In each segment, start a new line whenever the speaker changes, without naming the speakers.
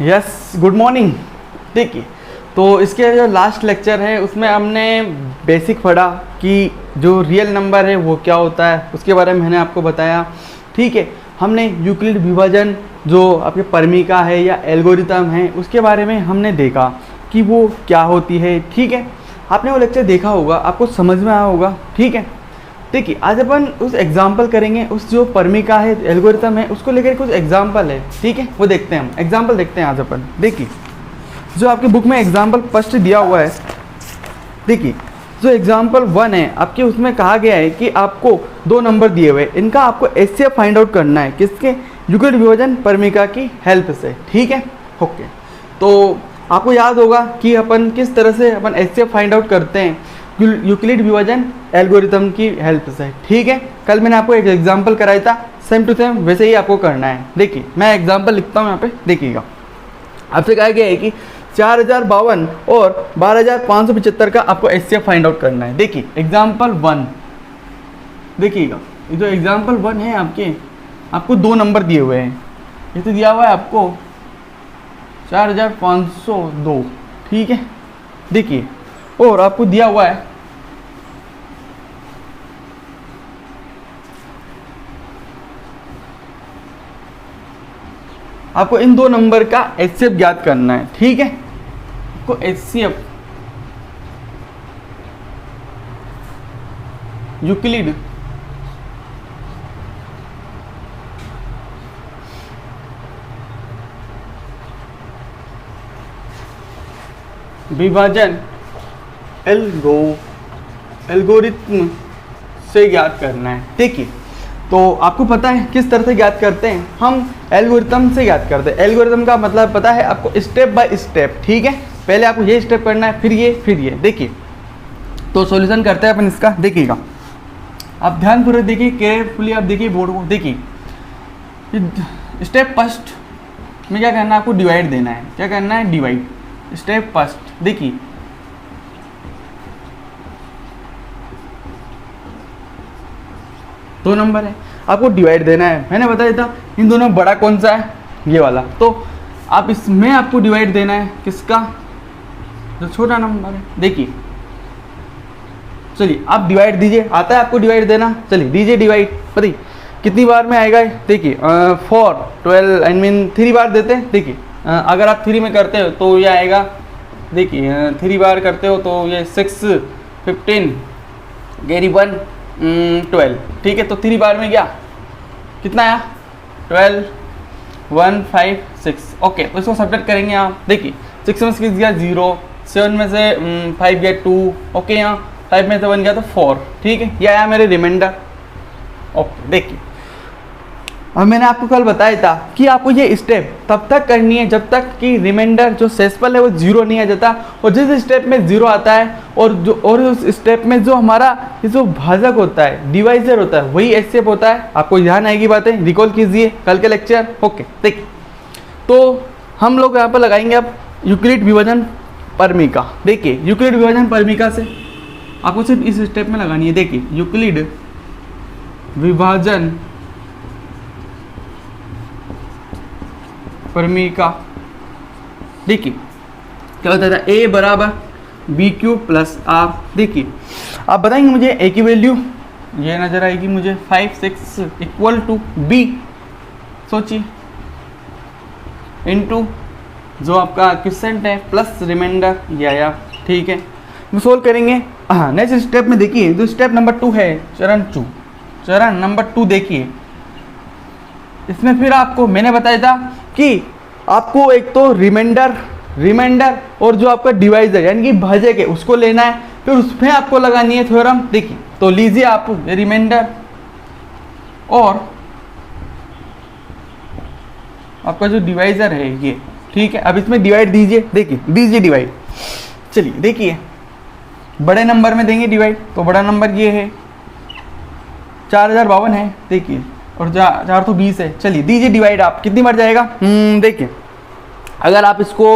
Yes, good morning. देखिए, तो इसके जो लास्ट लेक्चर है उसमें हमने बेसिक पढ़ा कि जो रियल नंबर है वो क्या होता है, उसके बारे में मैंने आपको बताया। ठीक है, हमने यूक्लिड विभाजन जो आपके परमिका है या एल्गोरिथम है उसके बारे में हमने देखा कि वो क्या होती है। ठीक है, आपने वो लेक्चर देखा होगा, आपको समझ में आया होगा। ठीक है, देखिए आज अपन उस एग्जाम्पल करेंगे, उस जो परमिका है एल्गोरिथम है उसको लेकर कुछ एग्जाम्पल है। ठीक है, वो देखते हैं, हम एग्जाम्पल देखते हैं आज अपन। देखिए जो आपकी बुक में एग्जाम्पल फर्स्ट दिया हुआ है, देखिए जो एग्जाम्पल 1 है आपके, उसमें कहा गया है कि आपको 2 नंबर दिए हुए, इनका आपको एचसीएफ फाइंड आउट करना है। किसके? यूक्लिड विभाजन परमिका की हेल्प से। ठीक है, ओके। तो आपको याद होगा कि अपन किस तरह से अपन एचसीएफ फाइंड आउट करते हैं, यूक्लिड विभाजन एल्गोरिथम की हेल्प से। ठीक है, कल मैंने आपको एक एग्जाम्पल कराया था, सेम टू सेम वैसे ही आपको करना है। देखिए मैं एग्जाम्पल लिखता हूँ यहाँ पे, देखिएगा। आपसे कहा गया है कि 4052 और 12575 का आपको एचसीएफ फाइंड आउट करना है। देखिए एग्जाम्पल 1, देखिएगा ये जो एग्जाम्पल 1 है आपको 2 नंबर दिए हुए हैं। ये तो दिया हुआ है आपको 4502। ठीक है, देखिए, और आपको दिया हुआ है आपको इन 2 नंबर का एचसीएफ ज्ञात करना है। ठीक है, आपको एचसीएफ यूक्लिड विभाजन एल्गोरिथम से ज्ञात करना है। देखिए तो आपको पता है किस तरह से ज्ञात करते हैं, हम एल्गोरिथम से ज्ञात करते हैं। एल्गोरिथम का मतलब पता है आपको, स्टेप बाय स्टेप। ठीक है, पहले आपको ये स्टेप करना है, फिर ये। देखिए तो सॉल्यूशन करते हैं अपन इसका। देखिएगा आप ध्यानपूर्वक देखिए, केयरफुली आप देखिए बोर्ड को। देखिए स्टेप फर्स्ट में क्या करना है, आपको डिवाइड देना है। क्या करना है? डिवाइड। स्टेप फर्स्ट देखिए, दो नंबर है, आपको डिवाइड देना है। मैंने बताया था इन दोनों में बड़ा कौन सा है, ये वाला। तो आप इसमें आपको डिवाइड देना है, किसका? जो छोटा नंबर है। देखिए चलिए आप डिवाइड दीजिए, आता है आपको डिवाइड देना, चलिए दीजिए डिवाइड। बताइए कितनी बार में आएगा? देखिए 4 12 आई मीन 3 बार देते हैं। देखिए अगर आप 3 में करते हो तो ये आएगा, देखिए 3 बार करते हो तो ये 6 15 गेरी 1 12। ठीक है, तो 3 बार में गया, कितना आया? 12 1 5 6। ओके, तो इसको सब्ट्रैक्ट करेंगे आप। देखिए 6 में से गया 0, 7 में से 5 गया 2। ओके, यहाँ 5 में से 1 गया तो 4। ठीक है, ये आया मेरे रिमाइंडर। ओके, देखिए अब मैंने आपको कल बताया था कि आपको ये स्टेप तब तक करनी है जब तक कि रिमाइंडर जो सेसफल है वो 0 नहीं आ जाता। और जिस स्टेप में 0 आता है और उस स्टेप में जो हमारा जो भाजक होता है, डिवाइजर होता है, वही एचसीएफ होता है। आपको ध्यान आएगी बातें, रिकॉल कीजिए कल के लेक्चर। ओके, देखिए तो हम लोग यहाँ पर लगाएंगे अब यूक्लिड विभाजन परमिका। देखिए यूक्लिड विभाजन परमिका से आपको सिर्फ इस स्टेप में लगानी है। देखिए यूक्लिड विभाजन परमिका। देखिए क्या होता था, a बराबर BQ प्लस R। देखिए आप बताएंगे मुझे a की वैल्यू, ये नजर आएगी मुझे 5 6 इक्वल टू B, सोचिए, इनटू जो आपका क्वेश्चन है प्लस रिमाइंडर ये आया। ठीक है, हम सोल्व करेंगे। हाँ, नेक्स्ट स्टेप में देखिए जो स्टेप नंबर 2 है, चरण नंबर 2 देखिए, इसमें फिर आपको मैंने बताया था कि आपको एक तो रिमाइंडर और जो आपका डिवाइजर यानी कि भाजक है उसको लेना है, फिर उसमें आपको लगानी है थ्योरम। देखिए तो लीजिए आप रिमाइंडर और आपका जो डिवाइजर है ये। ठीक है, अब इसमें डिवाइड दीजिए। देखिए दीजिए डिवाइड। चलिए देखिए बड़े नंबर में देंगे डिवाइड, तो बड़ा नंबर ये है 4052 है। देखिए और 420 है। चलिए दीजिए डिवाइड। आप कितनी बार जाएगा? देखिए अगर आप इसको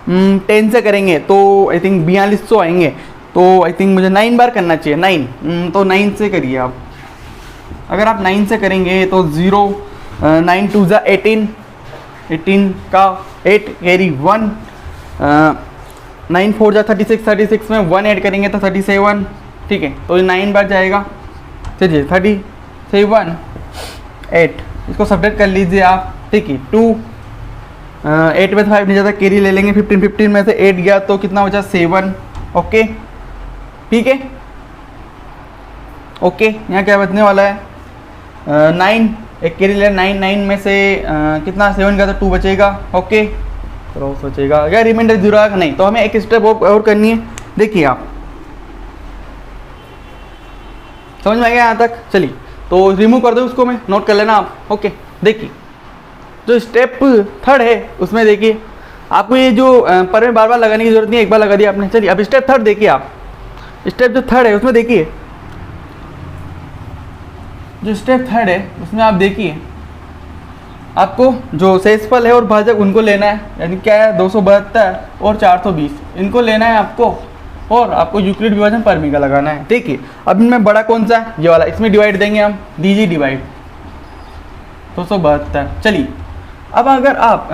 10 से करेंगे तो आई थिंक 4200 आएंगे, तो आई थिंक मुझे 9 बार करना चाहिए। 9 तो 9 से करिए आप। अगर आप 9 से करेंगे तो 0 9 2 ज़ा 18, 18 का 8 कैरी 1, 9 4 जा 36, 36 में 1 ऐड करेंगे तो 37, ठीक है। तो ये 9 बार जाएगा, चलिए 37 8, इसको सब्ट्रैक्ट कर लीजिए आप, ठीक है। 2 8 में 5 नहीं जाता, कैरी ले लेंगे 15, 15 में से 8 गया तो कितना बचा 7, ओके ठीक है। ओके यहाँ क्या बचने वाला है 9, एक कैरी ले 9, 9 में से कितना 7 गया तो 2 बचेगा, ओके। तो सोचेगा क्या रिमाइंडर 0 आएगा, नहीं, तो हमें एक स्टेप और करनी है। देखिए आप समझ में आ गया यहाँ तक, चलिए तो रिमूव कर दो उसको, मैं नोट कर लेना आप, ओके। देखिए जो स्टेप थर्ड है उसमें देखिए आपको ये जो पर में बार बार लगाने की जरूरत नहीं है, एक बार लगा दिया आपने। चलिए अब स्टेप थर्ड देखिए आप, स्टेप जो थर्ड है उसमें देखिए, जो स्टेप थर्ड है उसमें आप देखिए आपको जो शेषफल है और भाजक उनको लेना है, यानी क्या है 272 और 420 इनको लेना है आपको, और आपको यूक्लिड विभाजन परमी का लगाना है। देखिए अब इनमें बड़ा कौन सा है, ये वाला, इसमें डिवाइड देंगे हम, दीजिए डिवाइड 272। चलिए अब अगर आप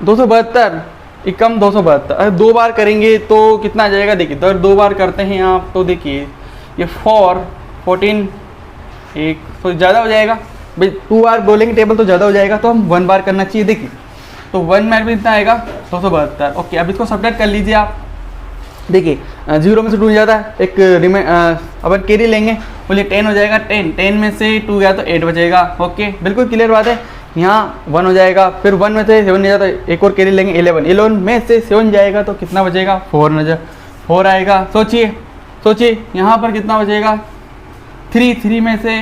272 एकम 272 अगर 2 बार करेंगे तो कितना आ जाएगा, देखिए अगर 2 बार करते हैं आप तो देखिए ये 4 14 एक तो ज़्यादा हो जाएगा भाई, 2 बार बोलेंगे टेबल तो ज़्यादा हो जाएगा, तो हम 1 बार करना चाहिए। देखिए तो 1 में भी इतना आएगा 272, ओके। अब इसको सब्ट्रैक्ट कर लीजिए आप, देखिए 0 में से 2 जाता है, एक अपन कैरी लेंगे, बोलिए 10 हो जाएगा, 10 में से 2 गया तो 8 बचेगा, ओके बिल्कुल क्लियर बात है। यहाँ 1 हो जाएगा, फिर 1 में से 7 नहीं जाता, एक और कैरी लेंगे 11 में से 7 जाएगा तो कितना बचेगा 4 आएगा। सोचिए यहाँ पर कितना बचेगा 3 में से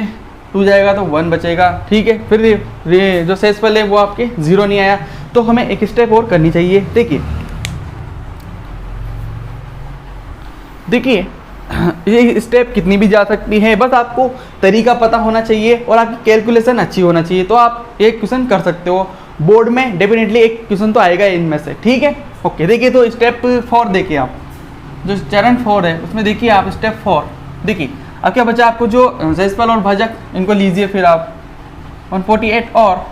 2 जाएगा तो 1 बचेगा, ठीक है। फिर ये जो शेषफल है वो आपके 0 नहीं आया, तो हमें एक स्टेप और करनी चाहिए। देखिए ये स्टेप कितनी भी जा सकती है, बस आपको तरीका पता होना चाहिए और आपकी कैलकुलेशन अच्छी होना चाहिए, तो आप एक क्वेश्चन कर सकते हो। बोर्ड में डेफिनेटली एक क्वेश्चन तो आएगा इनमें से, ठीक है ओके। देखिए तो स्टेप 4 देखिए आप, जो चरण 4 है उसमें देखिए आप स्टेप 4 देखिए अब क्या बचा आपको, जो शेषफल और भाजक इनको लीजिए, फिर आप 148 और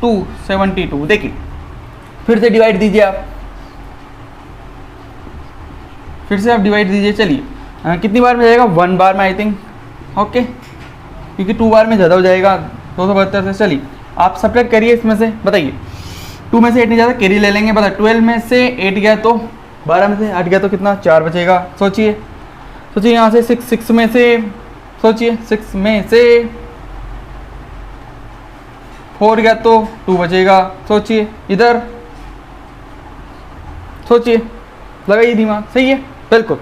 272 देखिए, फिर से डिवाइड दीजिए आप, फिर से आप डिवाइड दीजिए। चलिए कितनी बार में जाएगा 1 बार में आई थिंक, ओके, क्योंकि 2 बार में ज़्यादा हो जाएगा 272 से। चलिए आप सब्ट्रैक्ट करिए इसमें से, बताइए 2 में से 8 नहीं जाता, कैरी ले लेंगे, बता 12 में से 8 गया तो 12 में से 8 गया तो कितना 4 बचेगा। सोचिए यहाँ से 6 में से, सोचिए 6 में से 4 गया तो 2 बचेगा। सोचिए इधर, सोचिए लगाइए दिमाग, सही है बिल्कुल।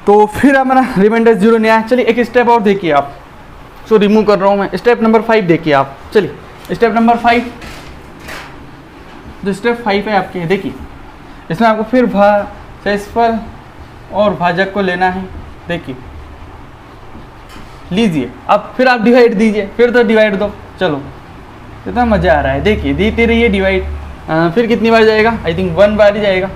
तो फिर हमारा रिमाइंडर 0 नहीं आया। चलिए एक स्टेप और देखिए आप, सो रिमूव कर रहा हूँ मैं, स्टेप नंबर 5 देखिए आप। चलिए स्टेप नंबर 5, जो स्टेप 5 है आपके, देखिए इसमें आपको फिर शेषफल और भाजक को लेना है। देखिए लीजिए, अब फिर आप डिवाइड दीजिए, फिर तो डिवाइड दो, चलो कितना मज़ा आ रहा है। देखिए देते रहिए डिवाइड, फिर कितनी बार जाएगा, आई थिंक 1 बार ही जाएगा।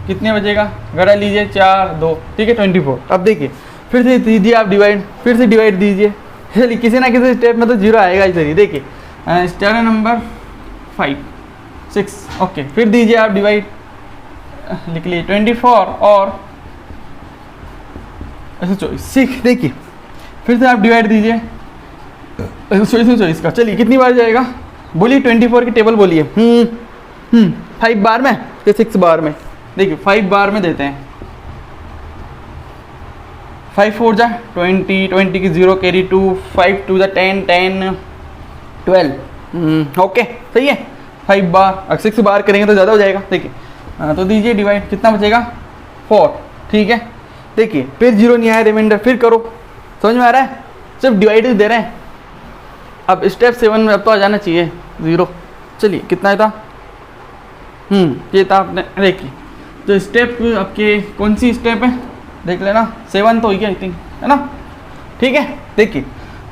कितने बचेगा, गड़ा लीजिए 4 2, ठीक है 24। अब देखिए फिर से दीजिए आप डिवाइड, फिर से डिवाइड दीजिए। चलिए किसी ना किसी स्टेप में तो 0 आएगा ही। चलिए देखिए स्टेप नंबर 5 6, ओके, फिर दीजिए आप डिवाइड, लिख लीजिए 24 और 6। देखिए फिर से आप डिवाइड दीजिए 24 का। चलिए कितनी बार जाएगा, बोलिए 24 की टेबल बोलिए। 5 बार में या 6 बार में, देखिए 5 बार में देते हैं। 5 4 जा 20, 20 की 0 कैरी 2, 5 2 जा 10, 10 12, ओके सही है। 5 बार, 6 बार करेंगे तो ज़्यादा हो जाएगा। देखिए तो दीजिए डिवाइड, कितना बचेगा 4, ठीक है। देखिए फिर 0 नहीं आया रिमाइंडर, फिर करो, समझ में आ रहा है, सिर्फ डिवाइड दे रहे हैं। अब स्टेप 7 में अब तो आ जाना चाहिए 0। चलिए कितना था, ये था आपने, देखिए तो स्टेप आपके कौन सी स्टेप है देख लेना, 7 तो हो गया आई थिंक, है ना, ठीक है। देखिए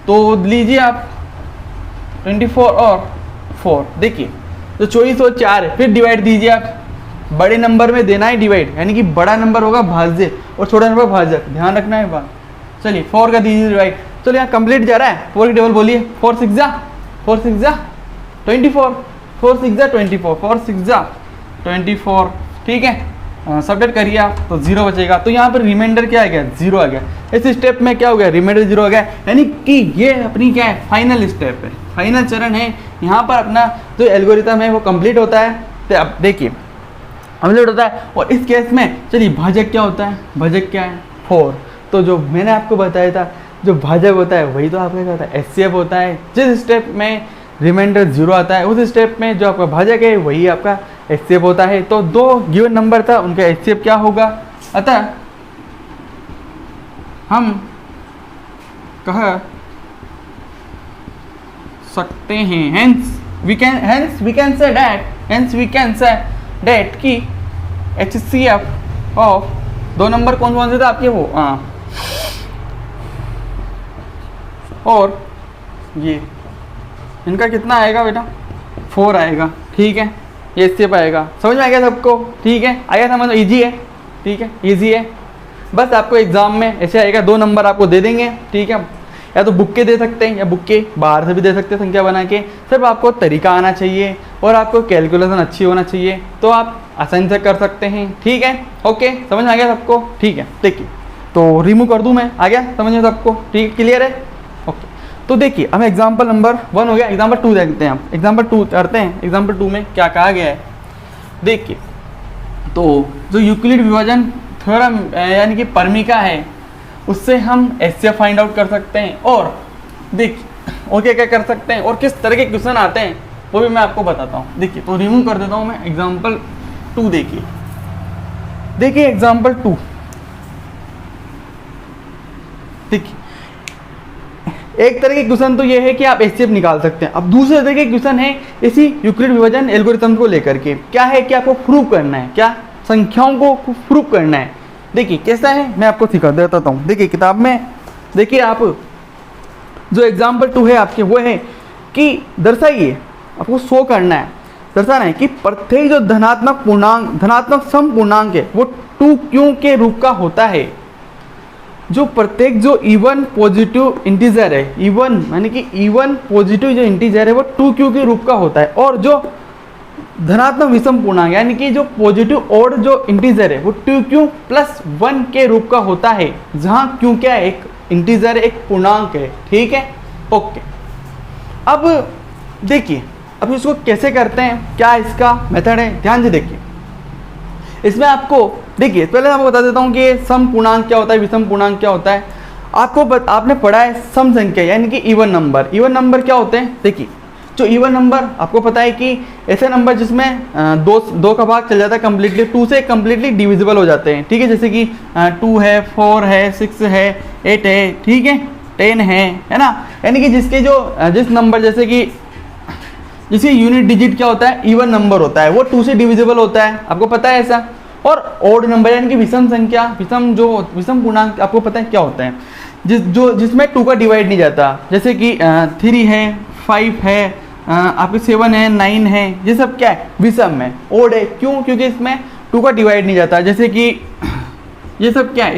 तो लीजिए आप 24 और 4, देखिए तो 24 और 4 है, फिर डिवाइड दीजिए आप। बड़े नंबर में देना है डिवाइड, यानी कि बड़ा नंबर होगा भाज्य और छोटा नंबर भाजक, ध्यान रखना है बात। चलिए 4 का दीजिए डिवाइड। चलिए यहाँ कंप्लीट जा रहा है, 4 की टेबल बोलिए, 4 6 जा 4 6 जा 24, 4 6 जा 24, 4 6 जा 24, ठीक है। सब्ट्रैक्ट करिए आप तो 0 बचेगा। तो यहाँ पर रिमाइंडर क्या आ गया, 0 आ गया। इस स्टेप में क्या हो गया, रिमाइंडर 0 आ गया, यानी कि ये अपनी क्या है, फाइनल स्टेप है, फाइनल चरण है। यहाँ पर अपना जो एल्गोरिथम है वो कंप्लीट होता है। तो अब देखिए कंप्लीट होता है। और इस केस में चलिए भाजक क्या होता है, भाजक क्या है 4। तो जो मैंने आपको बताया था जो भाजक होता है वही तो आपका क्या होता है, एचसीएफ होता है। जिस स्टेप में रिमाइंडर 0 आता है उस स्टेप में जो आपका भाजक है वही आपका एचसीएफ होता है। तो दो गिवन नंबर था, उनका एचसीएफ क्या होगा, अतः हम कह सकते हैं hence we can say that कि HCF ऑफ दो नंबर कौन कौन से थे आपके वो और ये इनका कितना आएगा बेटा, 4 आएगा, ठीक है। ये स्टेप आएगा, समझ में आ गया सबको, ठीक है। आया समझ, इजी है, ठीक है, इजी है। बस आपको एग्जाम में ऐसे आएगा, 2 नंबर आपको दे देंगे, ठीक है। या तो बुक के दे सकते हैं या बुक के बाहर से भी दे सकते हैं संख्या बना के। सिर्फ आपको तरीका आना चाहिए और आपको कैलकुलेशन अच्छी होना चाहिए, तो आप आसानी से कर सकते हैं, ठीक है। ओके, समझ में आ गया सबको, ठीक है। देखिए तो रिमूव कर दूं मैं, आ गया समझ में सबको, ठीक, क्लियर है। ओके, तो देखिए हमें एग्जाम्पल नंबर 1 हो गया, एग्जाम्पल 2 देखते हैं। आप एग्जाम्पल 2 करते हैं। एग्जाम्पल 2 में क्या कहा गया है, देखिए तो जो यूक्लिड विभाजन थ्योरम यानी कि परमिका है उससे हम एचसीएफ फाइंड आउट कर सकते हैं। और देखिए और क्या क्या कर सकते हैं और किस तरह के क्वेश्चन आते हैं वो भी मैं आपको बताता हूँ। देखिए तो रिमूव कर देता हूँ मैं एग्जाम्पल 2। देखिए एग्जाम्पल 2, देखिए एक तरह के क्वेश्चन तो ये है कि आप एचसीएफ निकाल सकते हैं। अब दूसरे तरह के क्वेश्चन है इसी यूक्लिड विभाजन एल्गोरिथम को लेकर के, क्या है कि आपको प्रूव करना है, क्या संख्याओं को प्रूव करना है। देखिए कैसा है मैं आपको सिखा देता हूँ। देखिए किताब में देखिए आप जो एग्जाम्पल 2 है आपके वो है कि दर्शाइए, आपको शो करना है, दर्शाना है कि प्रत्येक जो धनात्मक पूर्णांक, धनात्मक सम पूर्णांक है वो 2q के रूप का होता है। जो प्रत्येक जो इवन पॉजिटिव इंटीजर है, इवन यानी कि इवन पॉजिटिव जो इंटीजर है वो 2q के रूप का होता है। और जो धनात्मक विषम पूर्णांक यानी कि जो पॉजिटिव और जो इंटीजर है वो 2q + 1 के रूप का होता है, जहां q क्या है, एक इंटीजर, एक पूर्णांक है, ठीक है। ओके, अब देखिए अब इसको कैसे करते हैं, क्या इसका मेथड है, ध्यान से देखिए। इसमें आपको देखिए पहले मैं आपको बता देता हूँ कि सम पूर्णांक क्या होता है, विषम पूर्णांक क्या होता है। आपने पढ़ा है सम संख्या यानी कि इवन नंबर। इवन नंबर क्या होते हैं, देखिए जो इवन नंबर आपको पता है कि ऐसे नंबर जिसमें दो का भाग चल जाता है कम्प्लीटली, 2 से कम्प्लीटली डिविजिबल हो जाते हैं, ठीक है। जैसे कि 2 है, 4 है, 6 है, 8 है, ठीक है, 10 है ना। यानी कि जिसके जो जिस नंबर जैसे कि जिसकी यूनिट डिजिट क्या होता है, इवन नंबर होता है, वो 2 से डिविजिबल होता है, आपको पता है ऐसा। और ऑड नंबर यानी कि विषम संख्या, विषम पूर्णांक आपको पता है क्या होता है, जिसमें 2 का डिवाइड नहीं जाता। जैसे कि 3 है, 5 है, आपके 7 है, 9 है, ये सब क्या है, विषम है, ओड है। क्यों, क्योंकि इसमें 2 का डिवाइड नहीं जाता। जैसे कि ये सब क्या है,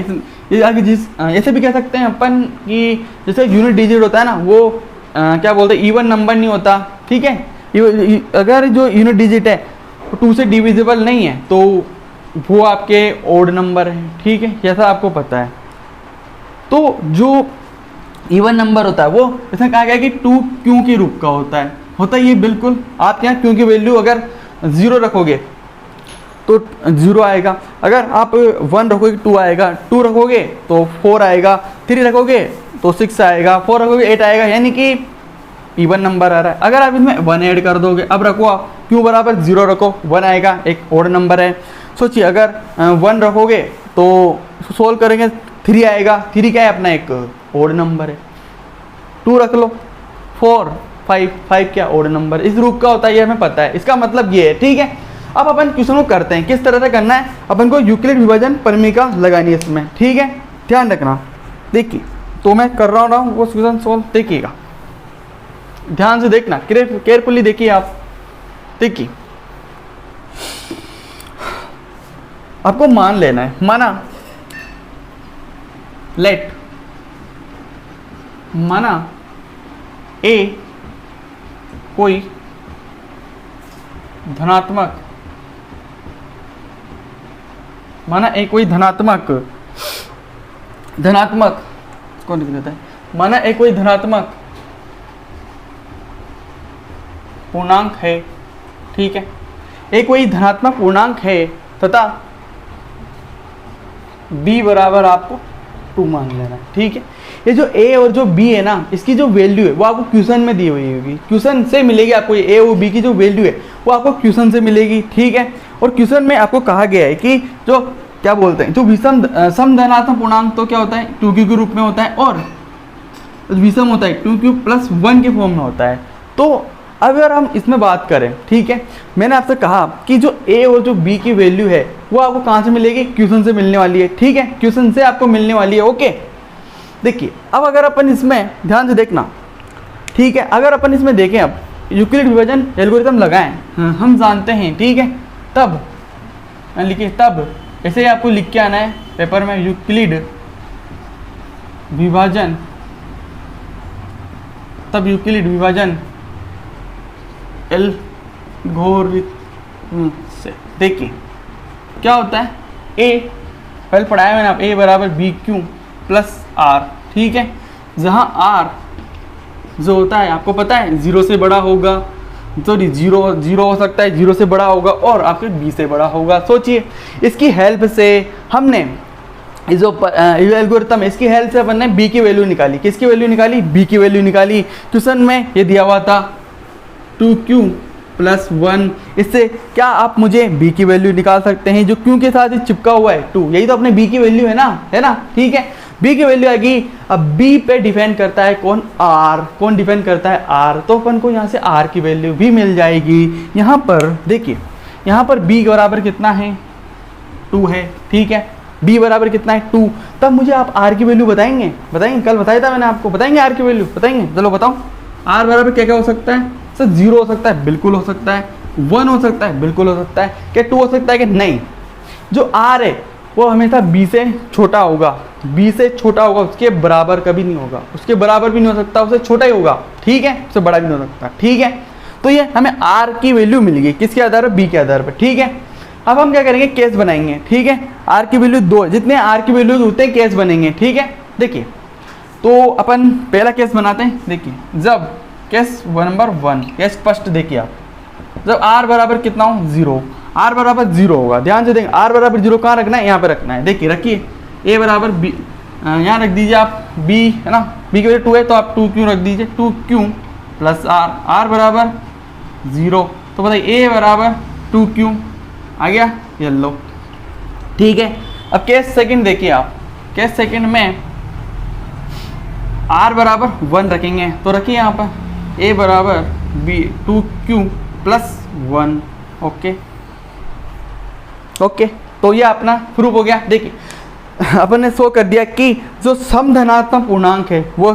ऐसे भी कह सकते हैं अपन कि जैसे यूनिट डिजिट होता है ना, वो क्या बोलते हैं, इवन नंबर नहीं होता, ठीक है। अगर जो यूनिट डिजिट है 2 से डिविजिबल नहीं है तो वो आपके ओड नंबर है, ठीक है, जैसा आपको पता है। तो जो इवन नंबर होता है वो इसमें कहा गया कि 2q के रूप का होता है ये बिल्कुल। आप यहाँ q की वैल्यू अगर 0 रखोगे तो 0 आएगा, अगर आप 1 रखोगे 2 आएगा, 2 रखोगे तो 4 आएगा, 3 रखोगे तो 6 आएगा, 4 रखोगे 8 आएगा, यानी कि इवन नंबर आ रहा है। अगर आप इसमें 1 ऐड कर दोगे, अब रखो आप q बराबर 0 रखो, 1 आएगा, एक ओड नंबर है। सोचिए अगर 1 रखोगे तो सोल्व करेंगे 3 आएगा, 3 क्या है अपना एक ओड नंबर है। 2 रख लो, 4 5 क्या ओड नंबर, इस रूप का होता है, ये हमें पता है। इसका मतलब ये है, ठीक है। अब अपन क्वेश्चन को करते हैं, किस तरह से करना है, अपन को यूक्लिड विभाजन परमिका लगानी है इसमें, ठीक है, ध्यान रखना। देखिए तो मैं कर रहा हूँ वो क्वेश्चन सोल्व, देखिएगा ध्यान से देखना, केयरफुली देखिए आप। देखिए आपको मान लेना है, माना माना a कोई धनात्मक, माना एक कोई धनात्मक कौन लिख देता है, माना एक कोई धनात्मक पूर्णांक है, ठीक है, एक कोई धनात्मक पूर्णांक है तथा b बराबर आपको 2 मान लेना, ठीक है। ये जो a और जो b है ना, इसकी जो वैल्यू है वो आपको क्वेश्चन में दी हुई होगी, क्वेश्चन से मिलेगी आपको। ये a और b की जो वैल्यू है वो आपको क्वेश्चन से मिलेगी, ठीक है। और क्वेश्चन में आपको कहा गया है कि जो क्या बोलते हैं, जो विषम समधनात्मक पूर्णांक तो क्या होता है 2q के रूप में होता है, और विषम होता है 2q + 1 के फॉर्म में होता है। तो अब अगर हम इसमें बात करें, ठीक है, मैंने आपसे कहा कि जो a और जो b की वैल्यू है वो आपको कहाँ से मिलेगी, क्वेश्चन से मिलने वाली है, ठीक है, क्वेश्चन से आपको मिलने वाली है, ओके। देखिए अब अगर अपन इसमें ध्यान से देखना, ठीक है, अगर अपन इसमें देखें, अब यूक्लिड विभाजन एल्गोरिथम लगाएं, हम जानते हैं, ठीक है, तब लिखिए, तब ऐसे ही आपको लिख के आना है पेपर में, यूक्लिड विभाजन, तब यूक्लिड विभाजन एल्गोरिथम से देखिए क्या होता है, a पहले पढ़ाया मैंने, आप a बराबर BQ + R, ठीक है, जहाँ R जो होता है आपको पता है 0 से बड़ा होगा, सॉरी 0 हो सकता है, 0 से बड़ा होगा और आपके b से बड़ा होगा। सोचिए इसकी हेल्प से हमने जो एल्गोरिथम है, इसकी हेल्प से अपन ने b की वैल्यू निकाली, किसकी वैल्यू निकाली, b की वैल्यू निकाली। क्वेश्चन में ये दिया हुआ था 2q + 1, इससे क्या आप मुझे b की वैल्यू निकाल सकते हैं, जो q के साथ ही चिपका हुआ है 2, यही तो अपने b की वैल्यू है ना, ठीक है, b की वैल्यू आएगी। अब b पे डिपेंड करता है कौन, r, कौन डिपेंड करता है r, तो अपन को यहाँ से r की वैल्यू भी मिल जाएगी। यहाँ पर देखिए, यहाँ पर b बराबर कितना है 2 है, ठीक है, b बराबर कितना है 2, तब मुझे आप r की वैल्यू बताएंगे, कल बताया था मैंने आपको, बताएंगे r की वैल्यू, बताएंगे, चलो बताओ। r बराबर क्या क्या हो सकता है सर, 0 हो सकता है, बिल्कुल हो सकता है, 1 हो सकता है, बिल्कुल हो सकता है, क्या 2 हो सकता है कि नहीं। जो r है वो हमेशा b से छोटा होगा, b से छोटा होगा, उसके बराबर कभी नहीं होगा, उसके बराबर भी नहीं हो सकता, उससे छोटा ही होगा, ठीक है, उससे बड़ा भी नहीं हो सकता, ठीक है। तो ये हमें r की वैल्यू मिल गई, किसके आधार पर, b के आधार पर, ठीक है। अब हम क्या करेंगे, केस बनाएंगे, ठीक है, r की वैल्यू 2, जितने r की वैल्यू उतने केस बनेंगे, ठीक है। देखिए तो अपन पहला केस बनाते हैं, देखिए जब केस नंबर 1, केस फर्स्ट देखिए आप, जब r बराबर कितना हो 0, r बराबर 0 होगा, ध्यान से देखें, r बराबर 0 कहाँ रखना है, यहाँ पे रखना है, देखिए रखिए, a बराबर b, यहाँ रख दीजिए आप b, है ना, b की वैल्यू 2 है तो आप 2q रख दीजिए, 2q + r, r बराबर 0, तो बताइए a बराबर 2q आ गया, ये लो, ठीक है। अब केस सेकंड देखिए आप, केस सेकंड में r बराबर 1 रखेंगे, तो रखिए यहाँ पर a बराबर 2q + 1, ओके, तो ये अपना प्रूफ हो गया। देखिए अपन ने शो कर दिया कि जो समधनात्मक पूर्णांक है वो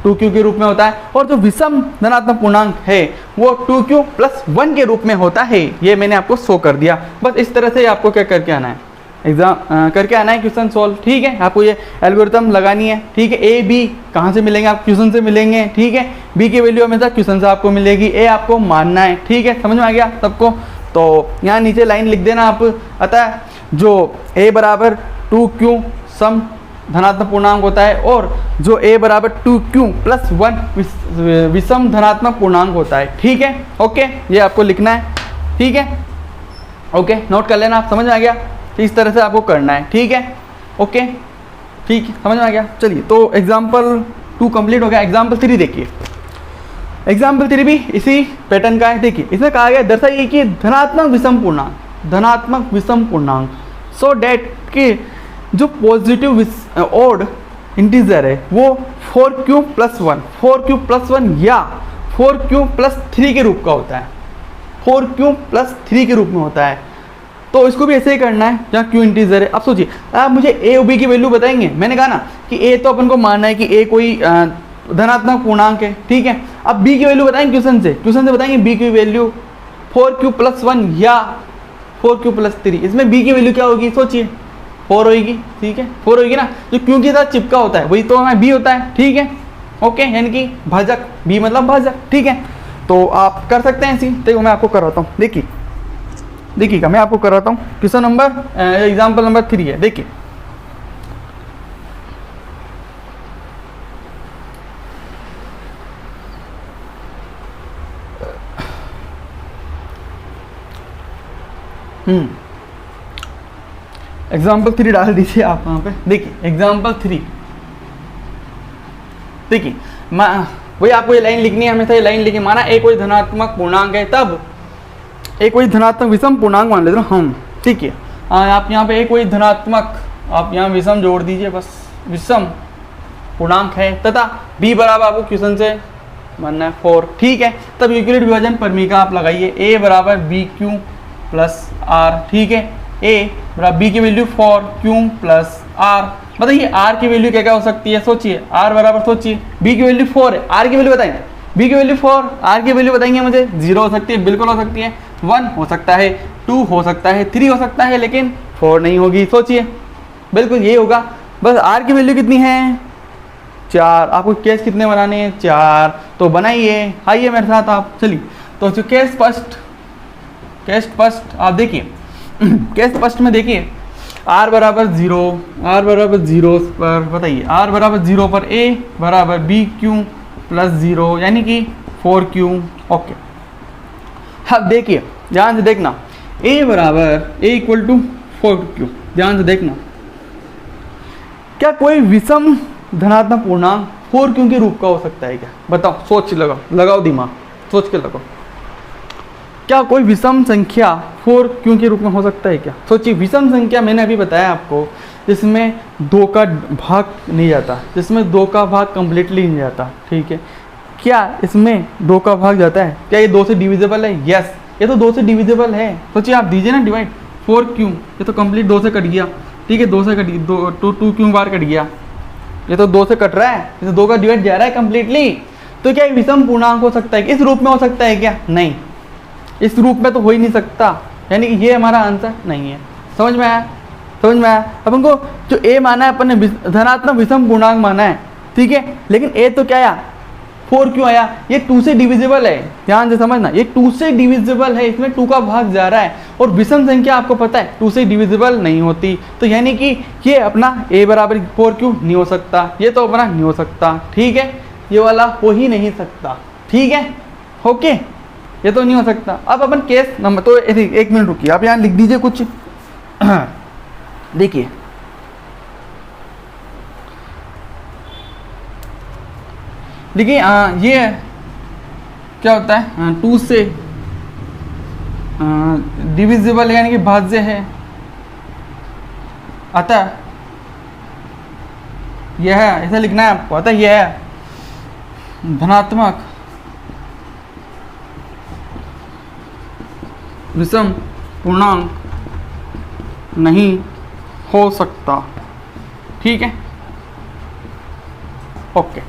2q के रूप में होता है, और जो विषम धनात्मक पूर्णांक है वो 2q + 1 के रूप में होता है, ये मैंने आपको शो कर दिया। बस इस तरह से आपको क्या करके आना है, एग्जाम करके आना है, क्वेश्चन सॉल्व, ठीक है। आपको ये एल्गोरिथम लगानी है, ठीक है। ए बी कहाँ से मिलेंगे, आप क्वेश्चन से मिलेंगे, ठीक है। बी की वैल्यू हमेशा क्वेश्चन से आपको मिलेगी, ए आपको मानना है, ठीक है। समझ में आ गया सबको। तो यहाँ नीचे लाइन लिख देना आप, अतः जो ए बराबर 2q सम धनात्मक पूर्णांक होता है, और जो a बराबर 2q + 1 विषम धनात्मक पूर्णांक होता है, ठीक है। ओके, ये आपको लिखना है, ठीक है। ओके, नोट कर लेना, आप समझ में आ गया, इस तरह से आपको करना है, ठीक है। ओके, ठीक है, समझ में आ गया। चलिए, तो एग्जाम्पल 2 कंप्लीट हो गया। एग्जाम्पल 3 देखिए, एग्जाम्पल 3 भी इसी पैटर्न का है। देखिए, इसमें कहा गया दर्शाइए कि धनात्मक विषम पूर्णांक सो डैट कि जो पॉजिटिव ऑड इंटीजर है वो 4q + 1 या 4q + 3 के रूप का होता है, 4q + 3 के रूप में होता है। तो इसको भी ऐसे ही करना है जहाँ q इंटीजर है। अब सोचिए, आप मुझे a और b की वैल्यू बताएंगे। मैंने कहा ना कि a तो अपन को मानना है कि a कोई धनात्मक पूर्णांक है, ठीक है। अब b की वैल्यू बताएंगे क्वेश्चन से बताएंगे b की वैल्यू 4q + 1 या 4q + 3। इसमें b की वैल्यू क्या होगी, सोचिए 4 होगी, ठीक है, 4 होगी ना। जो q के साथ चिपका होता है वही तो हमारा b होता है, ठीक है। ओके, यानी कि भाजक, b मतलब भाजक, ठीक है। तो आप कर सकते हैं ऐसी। देखो मैं आपको कराता हूँ, देखिएगा मैं आपको कराता हूँ। क्वेश्चन नंबर एग्जाम्पल नंबर 3 है, देखिए एग्जाम्पल 3 डाल दीजिए आप वहाँ पे। देखिए एग्जाम्पल 3, देखिए वही आपको ये लाइन लिखनी है, हमेशा ये लाइन लिखी। माना एक कोई धनात्मक पूर्णांक है, तब एक कोई धनात्मक विषम पूर्णांक मान लेते ना हम, ठीक है। आप यहाँ पे एक कोई धनात्मक, आप यहाँ विषम जोड़ दीजिए, बस विषम पूर्णांक है तथा b बराबर आपको क्वेश्चन से मानना है 4, ठीक है। तब यूक्लिड विभाजन परमीका आप लगाइए, a बराबर बी क्यू प्लस आर, ठीक है। a बराबर b की वैल्यू 4 q प्लस r, बताइए r की वैल्यू क्या क्या हो सकती है, सोचिए। r बराबर सोचिए b की वैल्यू 4 है, r की वैल्यू बताएंगे, b की वैल्यू 4, r की वैल्यू बताएंगे मुझे। 0 हो सकती है, बिल्कुल हो सकती है, 1 हो सकता है, 2 हो सकता है, 3 हो सकता है, लेकिन 4 नहीं होगी। सोचिए, बिल्कुल ये होगा। बस r की वैल्यू कितनी है, 4। आपको केस कितने बनाने हैं, 4। तो बनाइए, आइए मेरे साथ आप, चलिए। तो जो केस फर्स्ट आप देखिए केस फर्स्ट में देखिए r बराबर 0 पर बताइए, r बराबर 0 पर a बराबर बी क्यू प्लस 0 यानी कि 4q, ओके। अब देखिए ध्यान से देखना, a बराबर a इक्वल टू 4q, ध्यान से देखना। क्या कोई विषम धनात्मक पूर्णांक 4q के रूप का हो सकता है क्या, बताओ, सोच लगाओ दिमाग, सोच के लगाओ। क्या कोई विषम संख्या 4q के रूप में हो सकता है क्या, सोचिए। विषम संख्या मैंने अभी बताया आपको, जिसमें 2 का भाग नहीं जाता, जिसमें 2 का भाग कंप्लीटली नहीं जाता, ठीक है। क्या इसमें 2 का भाग जाता है, क्या ये 2 से डिविजिबल है, यस, ये तो 2 से डिविजिबल है। सोचिए आप दीजिए ना डिवाइड, 4q, ये तो कंप्लीट 2 से कट गया, ठीक है, 2 से कट, 2q बार कट गया, ये तो 2 से कट रहा है, ये तो 2 का डिवाइड जा रहा है कंप्लीटली। तो क्या विषम पूर्णांक हो सकता है, इस रूप में हो सकता है क्या, नहीं, इस रूप में तो हो ही नहीं सकता, यानी कि ये हमारा आंसर नहीं है। समझ में आया। अपन को जो a माना है, अपन ने धनात्मक विषम पूर्णांक माना है, ठीक है, लेकिन a तो क्या आया, 4 क्यों आया, ये 2 से डिविजिबल है, ध्यान से समझना, ये 2 से डिविजिबल है, इसमें 2 का भाग जा रहा है, और विषम संख्या आपको पता है 2 से डिविजिबल नहीं होती, तो यानी कि ये अपना a बराबर 4 क्यों नहीं हो सकता, ये तो अपना नहीं हो सकता, ठीक है, ये वाला हो ही नहीं सकता, ठीक है, ओके, ये तो नहीं हो सकता। अब अपन केस नंबर, तो 1 मिनट रुकिए, आप यहाँ लिख दीजिए कुछ देखिए ये क्या होता है, 2 से डिविजिबल यानी कि भाज्य है, अतः यह है, ऐसा लिखना है आपको, अतः यह है धनात्मक विषम पूर्णांक नहीं हो सकता, ठीक है, ओके,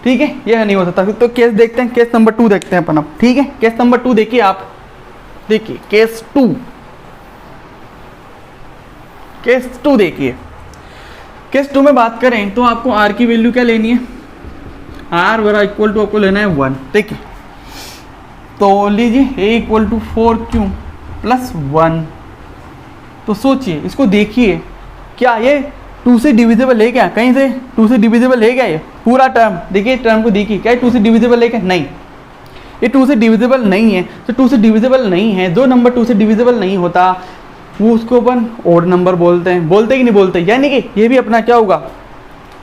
ठीक है, यह नहीं हो सकता। तो केस देखते हैं, केस नंबर 2 देखते हैं अपन अब, ठीक है। केस नंबर 2 देखिए आप, देखिए केस 2 देखिए। केस 2 में बात करें तो आपको r की वैल्यू क्या लेनी है, r बराबर इक्वल टू आपको लेना है 1, देखिए, तो लीजिए a equal to 4q plus 1। तो सोचिए, इसको देखिए, क्या ये 2 से डिविजिबल है क्या, कहीं से 2 से डिविजिबल है क्या, ये पूरा टर्म, देखिए टर्म को देखिए, क्या 2 से डिविजिबल है क्या, नहीं, ये 2 से डिविजिबल नहीं है। तो 2 से डिविजिबल नहीं है, जो नंबर 2 से डिविजिबल नहीं होता वो उसको अपन ओड नंबर बोलते हैं, बोलते कि नहीं बोलते, यानी कि ये भी अपना क्या होगा,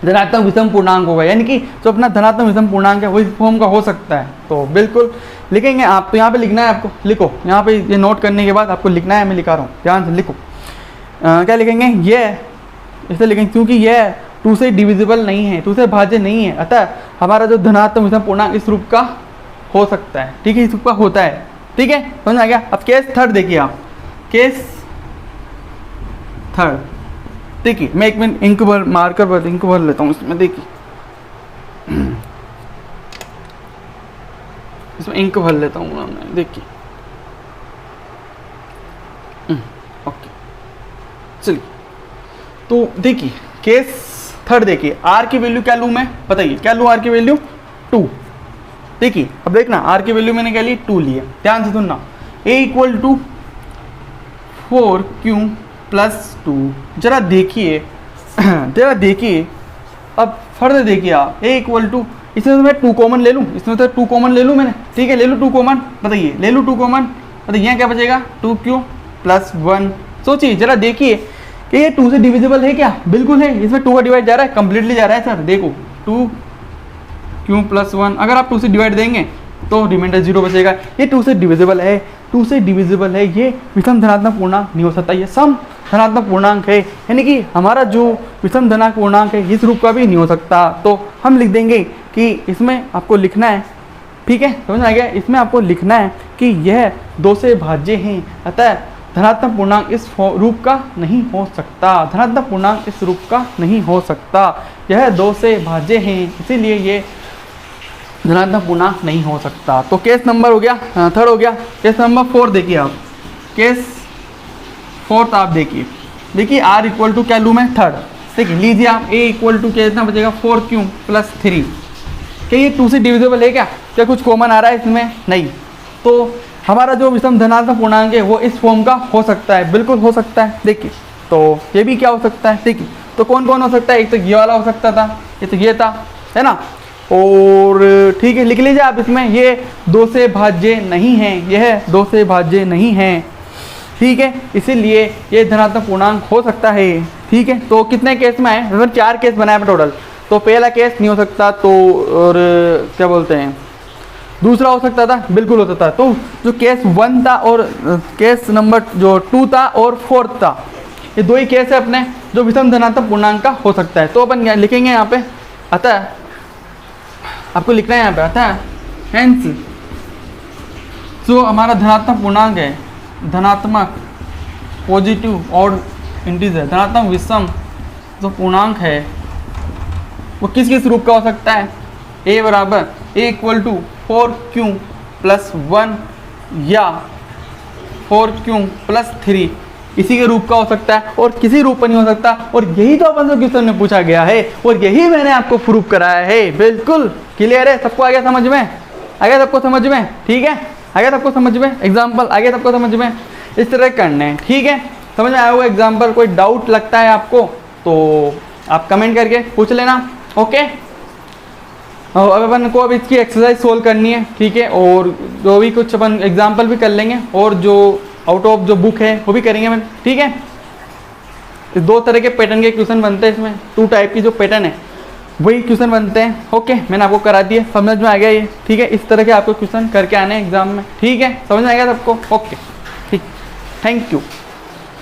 धनात्मक विषम पूर्णांक होगा, यानी कि जो अपना धनात्मक विषम पूर्णांक है वो इस फॉर्म का हो सकता है। तो बिल्कुल लिखेंगे आप, तो यहाँ पे लिखना है आपको, लिखो यहाँ पे, ये नोट करने के बाद आपको लिखना है, मैं लिखा रहा हूँ, ध्यान से लिखो। क्या लिखेंगे, ये इसे लिखेंगे क्योंकि यह 2 से डिविजिबल नहीं है, 2 से भाज्य नहीं है, अतः हमारा जो धनात्मक विषम पूर्णांक इस रूप का हो सकता है, ठीक है, इस रूप का होता है, ठीक है, समझ आ गया। अब केस 3 देखिए आप, केस 3 देखिए, मैं 1 मिनट इंक भर मार्कर भर इंक भर लेता हूँ इसमें, देखिए इसमें इंक भर लेता हूँ मैं, देखिए, ओके, चलिए। तो देखिए केस 3 देखिए, r की वैल्यू क्या लूँ मैं, बताइए क्या लूँ, r की वैल्यू 2, देखिए अब देखना आर की वैल्यू मैंने क्या ली 2 ली है, ध्यान से सुनना। ए इक्वल टू 4q प्लस 2, जरा देखिए जरा देखिए, अब फर्दर देखिए आप, ए इक्वल टू, इसमें तो मैं 2 कॉमन ले लूँ, इसमें तो 2 कॉमन ले लूँ मैंने, ठीक है ले लूँ 2 कॉमन, बताइए ले लूँ 2 कॉमन, बताइए यहाँ क्या बचेगा 2q प्लस 1। सोचिए जरा देखिए कि ये 2 से डिविजिबल है क्या, बिल्कुल है, इसमें 2 का डिवाइड जा रहा है, कंप्लीटली जा रहा है सर, देखो 2q प्लस 1, अगर आप 2 से डिवाइड देंगे तो रिमाइंडर 0 बचेगा। ये 2 से डिविजिबल है, 2 से डिविजिबल है, ये विषम धनात्मक पूर्णांक नहीं हो सकता, ये सम धनात्मक पूर्णांक है, यानी कि हमारा जो विषम धनात्मक पूर्णांक है इस रूप का भी नहीं हो सकता। तो हम लिख देंगे कि इसमें आपको लिखना है, ठीक है समझ आ गया, इसमें आपको लिखना है कि यह 2 से भाज्य हैं, अतः धनात्मक पूर्णांक इस रूप का नहीं हो सकता, धनात्मक पूर्णांक इस रूप का नहीं हो सकता, यह 2 से भाज्य हैं, इसीलिए ये धनात्मक पूर्णांक नहीं हो सकता। तो केस नंबर हो गया, थर्ड हो गया। केस नंबर 4 देखिए आप, केस 4 आप देखिए, देखिए आर इक्वल टू क्या लूँ मैं, थर्ड, देखिए लीजिए आप, ए इक्वल टू क्या इतना बचेगा 4q प्लस 3, क्या ये 2 से डिविजिबल है क्या कुछ कॉमन आ रहा है इसमें, नहीं, तो हमारा जो विषम धनात्मक पूर्णांक है वो इस फॉर्म का हो सकता है, बिल्कुल हो सकता है। देखिए तो ये भी क्या हो सकता है, देखिए तो कौन कौन हो सकता है, एक तो ये वाला हो सकता था, ये तो ये था, है ना, और ठीक है लिख लीजिए आप, इसमें ये 2 से भाज्य नहीं है, यह 2 से भाज्य नहीं है, ठीक है, इसीलिए ये धनात्मक पूर्णांक हो सकता है, ठीक है। तो कितने केस में आए, मतलब 4 केस बनाए टोटल, तो पहला केस नहीं हो सकता, तो और क्या बोलते हैं दूसरा हो सकता था, बिल्कुल होता था। तो जो केस 1 था और केस नंबर जो 2 था और 4 था, ये 2 ही केस है अपने जो विषम धनात्मक पूर्णांक का हो सकता है। तो अपन क्या लिखेंगे यहाँ पे, अतः आपको लिखना है यहाँ पे, अतः हेंस जो हमारा धनात्मक पूर्णांक है, धनात्मक पॉजिटिव और इंटीजर, धनात्मक विषम जो पूर्णांक है वो किस किस रूप का हो सकता है, ए बराबर ए इक्वल टू 4q प्लस 1 या 4q प्लस 3, इसी के रूप का हो सकता है और किसी रूप पर नहीं हो सकता। और यही तो अपन से क्वेश्चन में पूछा गया है और यही मैंने आपको प्रूफ कराया है। बिल्कुल क्लियर है, सबको आ गया समझ में, आ गया सबको समझ में, ठीक है, आ गया सबको समझ में, एग्जाम्पल आ गया सबको समझ में, इस तरह करने हैं, ठीक है, समझ में आया होगा एग्जाम्पल। कोई डाउट लगता है आपको तो आप कमेंट करके पूछ लेना, ओके। अब अपन को अब इसकी एक्सरसाइज सोल्व करनी है, ठीक है, और जो भी कुछ अपन एग्जाम्पल भी कर लेंगे और जो आउट ऑफ जो बुक है वो भी करेंगे अपन, ठीक है। इस 2 तरह के पैटर्न के क्वेश्चन बनते हैं, इसमें 2 टाइप की जो पैटर्न है वही क्वेश्चन बनते हैं, ओके। मैंने आपको करा दिया, समझ में आ गया ये, ठीक है, इस तरह के आपको क्वेश्चन करके आने हैं एग्जाम में, ठीक है, समझ में आ गया सबको, ओके, ठीक, थैंक यू।